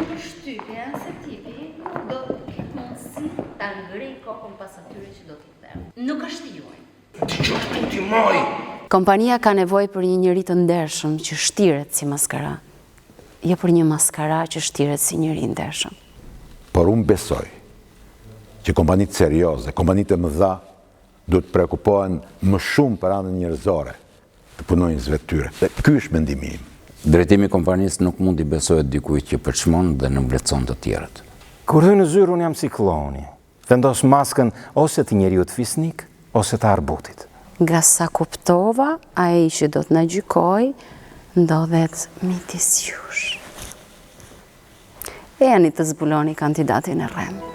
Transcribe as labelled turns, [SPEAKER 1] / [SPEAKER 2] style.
[SPEAKER 1] përshtypjen se tipi nuk do të ketë mundësi ta ngrej kokën pas atyre që do t'i kthejmë. Nuk është juaj.
[SPEAKER 2] Kompania ka nevojë për një njerëz të ndershëm që shtiret si maskara, jo për një maskara që shtiret si njerëz i ndershëm.
[SPEAKER 3] Por unë besoj që kompanitë serioze, kompanitë e mëdha, duhet të prekupohen më shumë për anën njerëzore të punonjësve të tyre. Dhe ky është mendimi im.
[SPEAKER 4] Drejtimi i kompanisë nuk mund i besohet dikujt që përçmon dhe nënvlerëson të tjerët.
[SPEAKER 5] Kur hy në zyrë unë jam si kloni. Vendos maskën ose të njeriut fisnik, ose të arbutit.
[SPEAKER 2] Nga sa kuptova, ai që do të na gjykoj ndodhet midis jush. E janë të zbuloni kandidatin e rrem.